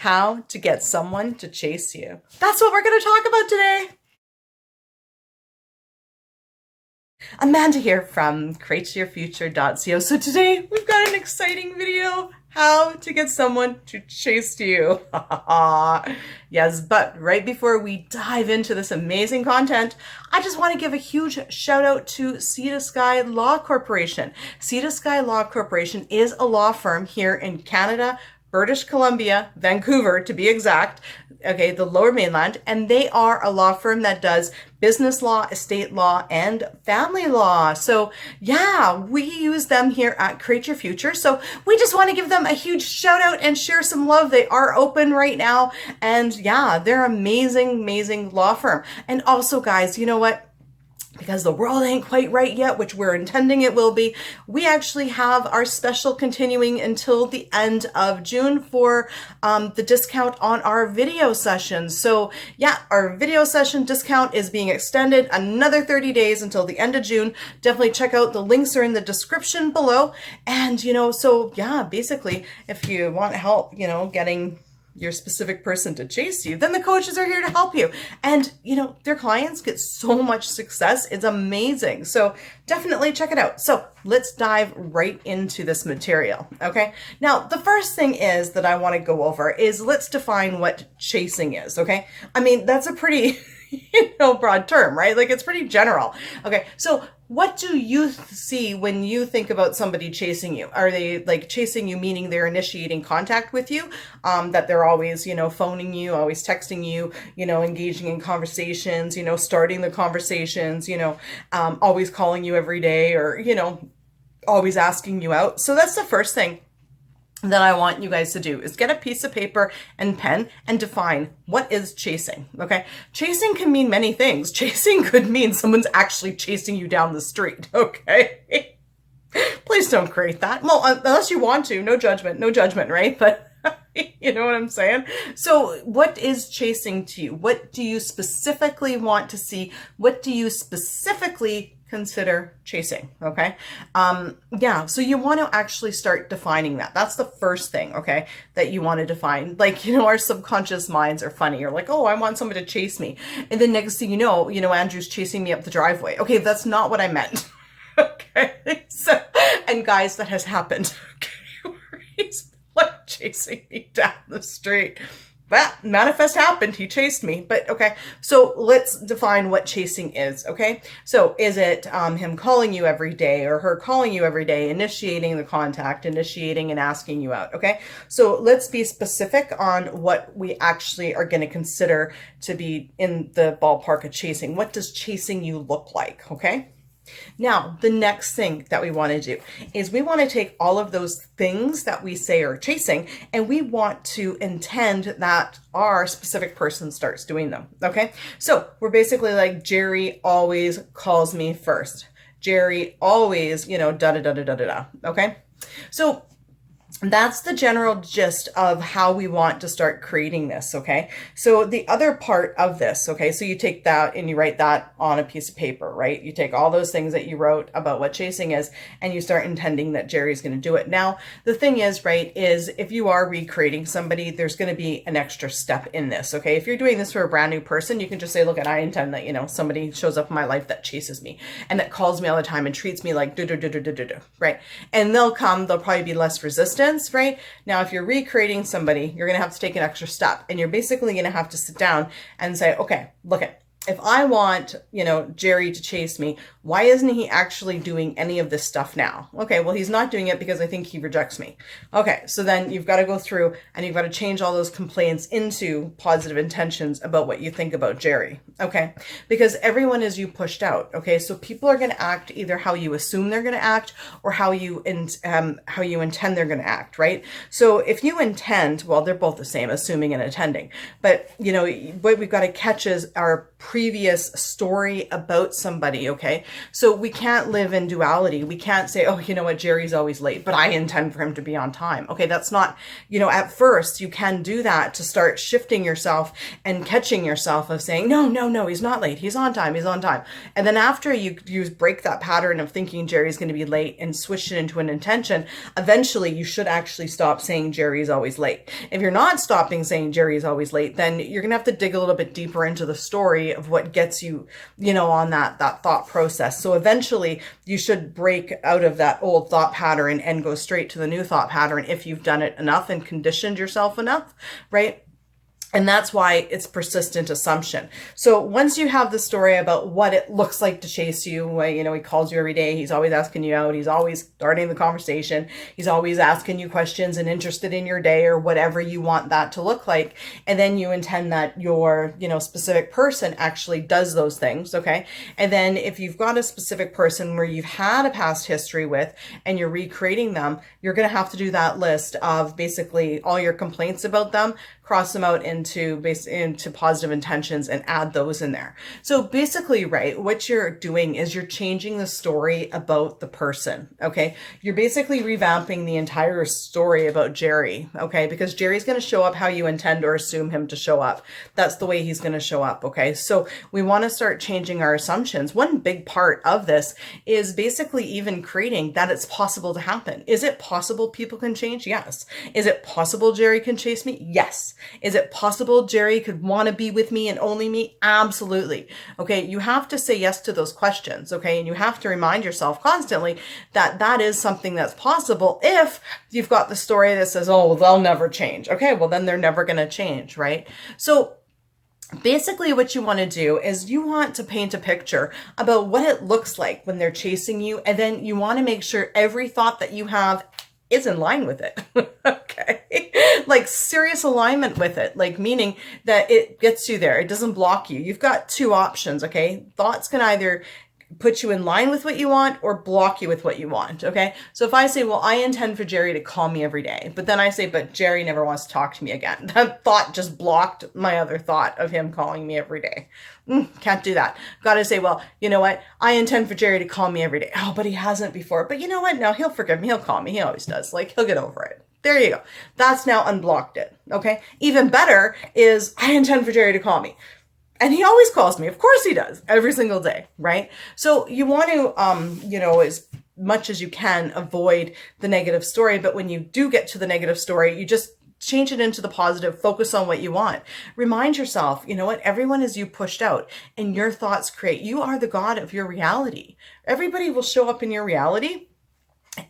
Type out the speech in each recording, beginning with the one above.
how to get someone to chase you. That's what we're going to talk about today. Amanda here from createyourfuture.co. So today we've got an exciting video, how to get someone to chase you. Yes, but right before we dive into this amazing content, I just want to give a huge shout out to Sea to Sky Law Corporation. Sea to Sky Law Corporation is a law firm here in Canada, British Columbia, Vancouver to be exact, okay, the Lower Mainland, and they are a law firm that does business law, estate law, and family law. So yeah, we use them here at Create Your Future. So we just want to give them a huge shout out and share some love. They are open right now, and yeah, they're amazing, amazing law firm. And also guys, you know what? Because the world ain't quite right yet, which we're intending it will be, we actually have our special continuing until the end of June for the discount on our video sessions. So yeah, our video session discount is being extended another 30 days until the end of June. Definitely check out, the links are in the description below. And so yeah, basically if you want help, getting your specific person to chase you, then the coaches are here to help you. And, their clients get so much success. It's amazing. So definitely check it out. So let's dive right into this material. Okay. Now, the first thing is that I want to go over is let's define what chasing is. Okay. I mean, that's a pretty, broad term, right? Like it's pretty general. Okay. So what do you see when you think about somebody chasing you? Are they like chasing you, meaning they're initiating contact with you, that they're always, phoning you, always texting you, engaging in conversations, starting the conversations, always calling you every day or, always asking you out. So that's the first thing that I want you guys to do is get a piece of paper and pen and define what is chasing. Okay. Chasing can mean many things. Chasing could mean someone's actually chasing you down the street. Okay. Please don't create that. Well, unless you want to, no judgment, right? But you know what I'm saying? So what is chasing to you? What do you specifically want to see? What do you specifically consider chasing? Okay. Yeah. So you want to actually start defining that. That's the first thing. Okay. That you want to define. Like, our subconscious minds are funny. You're like, oh, I want someone to chase me. And the next thing you know, Andrew's chasing me up the driveway. Okay. That's not what I meant. Okay. So, and guys, that has happened. Okay. He's like chasing me down the street. That manifest happened. He chased me. But okay, so let's define what chasing is. Okay, so is it him calling you every day or her calling you every day, initiating the contact, initiating and asking you out? Okay, so let's be specific on what we actually are going to consider to be in the ballpark of chasing. What does chasing you look like? Okay. Now, the next thing that we want to do is we want to take all of those things that we say are chasing and we want to intend that our specific person starts doing them. Okay. So we're basically like, Jerry always calls me first. Jerry always, da-da-da-da-da-da-da. Okay. So that's the general gist of how we want to start creating this. Okay. So the other part of this, okay. So you take that and you write that on a piece of paper, right? You take all those things that you wrote about what chasing is and you start intending that Jerry's going to do it. Now, the thing is, right, is if you are recreating somebody, there's going to be an extra step in this. Okay. If you're doing this for a brand new person, you can just say, look, and I intend that, somebody shows up in my life that chases me and that calls me all the time and treats me like right? And they'll probably be less resistant. Right? Now, if you're recreating somebody, you're going to have to take an extra step and you're basically going to have to sit down and say, okay, look at, if I want, Jerry to chase me, why isn't he actually doing any of this stuff now? Okay, well, he's not doing it because I think he rejects me. Okay, so then you've got to go through and you've got to change all those complaints into positive intentions about what you think about Jerry. Okay, because everyone is you pushed out. Okay, so people are going to act either how you assume they're going to act or how you intend they're going to act, right? So if you intend, well, they're both the same, assuming and intending. But what we've got to catch is our previous story about somebody, okay? So we can't live in duality. We can't say, oh, you know what, Jerry's always late, but I intend for him to be on time. Okay, that's not, you know, at first you can do that to start shifting yourself and catching yourself of saying, no, no, no, he's not late. He's on time. He's on time. And then after you break that pattern of thinking Jerry's going to be late and switch it into an intention, eventually you should actually stop saying Jerry's always late. If you're not stopping saying Jerry's always late, then you're going to have to dig a little bit deeper into the story of what gets you, you know, on that thought process. So eventually you should break out of that old thought pattern and go straight to the new thought pattern if you've done it enough and conditioned yourself enough, right? And that's why it's persistent assumption. So once you have the story about what it looks like to chase you, you know, he calls you every day. He's always asking you out. He's always starting the conversation. He's always asking you questions and interested in your day or whatever you want that to look like. And then you intend that your, you know, specific person actually does those things. Okay. And then if you've got a specific person where you've had a past history with and you're recreating them, you're going to have to do that list of basically all your complaints about them, cross them out into positive intentions and add those in there. So basically, right, what you're doing is you're changing the story about the person, okay? You're basically revamping the entire story about Jerry, okay? Because Jerry's going to show up how you intend or assume him to show up. That's the way he's going to show up, okay? So we want to start changing our assumptions. One big part of this is basically even creating that it's possible to happen. Is it possible people can change? Yes. Is it possible Jerry can chase me? Yes. Is it possible Jerry could want to be with me and only me? Absolutely. Okay. You have to say yes to those questions. Okay. And you have to remind yourself constantly that that is something that's possible if you've got the story that says, oh, they'll never change. Okay. Well, then they're never going to change. Right. So basically what you want to do is you want to paint a picture about what it looks like when they're chasing you. And then you want to make sure every thought that you have is in line with it. Okay. Like serious alignment with it, like meaning that it gets you there. It doesn't block you. You've got two options. Okay. Thoughts can either put you in line with what you want or block you with what you want. Okay. So if I say, well, I intend for Jerry to call me every day, but then I say, but Jerry never wants to talk to me again. That thought just blocked my other thought of him calling me every day. Can't do that. Got to say, well, you know what? I intend for Jerry to call me every day. Oh, but he hasn't before. But you know what? No, he'll forgive me. He'll call me. He always does. Like, he'll get over it. There you go. That's now unblocked it. Okay. Even better is I intend for Jerry to call me. And he always calls me. Of course he does. Every single day. Right. So you want to, you know, as much as you can avoid the negative story. But when you do get to the negative story, you just change it into the positive, focus on what you want. Remind yourself, you know what? Everyone is you pushed out and your thoughts create. You are the God of your reality. Everybody will show up in your reality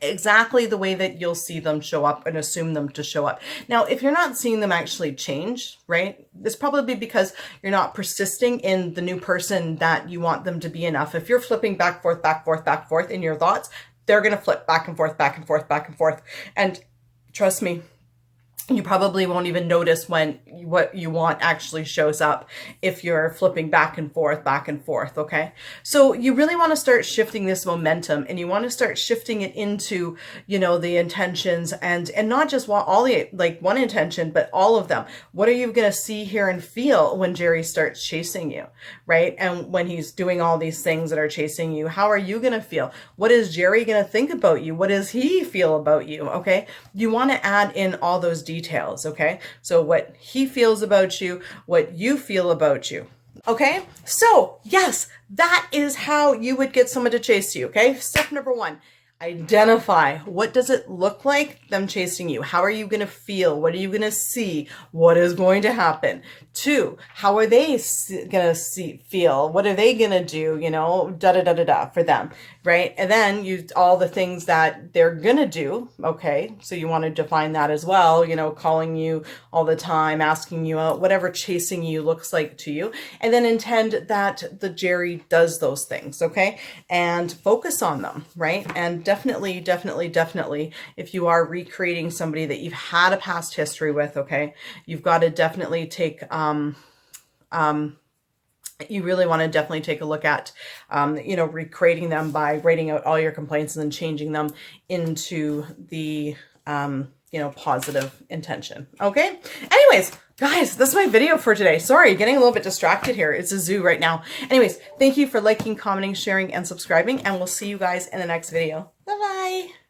exactly the way that you'll see them show up and assume them to show up. Now, if you're not seeing them actually change, right, it's probably because you're not persisting in the new person that you want them to be enough. If you're flipping back, forth, back, forth, back, forth in your thoughts, they're going to flip back and forth, back and forth, back and forth. And trust me, you probably won't even notice when what you want actually shows up if you're flipping back and forth, okay? So you really want to start shifting this momentum and you want to start shifting it into, you know, the intentions and not just all the, like one intention, but all of them. What are you going to see, hear, and feel when Jerry starts chasing you, right? And when he's doing all these things that are chasing you, how are you going to feel? What is Jerry going to think about you? What does he feel about you? Okay. You want to add in all those details. Okay. So what he feels about you, what you feel about you. Okay. So yes, that is how you would get someone to chase you. Okay. Step number 1, identify. What does it look like them chasing you? How are you going to feel? What are you going to see? What is going to happen? 2, how are they going to feel? What are they going to do? You know, for them. Right. And then all the things that they're going to do. Okay. So you want to define that as well, you know, calling you all the time, asking you out, whatever chasing you looks like to you. And then intend that the Jerry does those things. Okay. And focus on them. Right. And definitely, if you are recreating somebody that you've had a past history with, okay, you've got to definitely take, you really want to definitely take a look at, you know, recreating them by writing out all your complaints and then changing them into the, you know, positive intention. Okay. Anyways, Guys, that's my video for today. Sorry, getting a little bit distracted here. It's a zoo right now. Anyways, thank you for liking, commenting, sharing, and subscribing, and we'll see you guys in the next video. Bye-bye.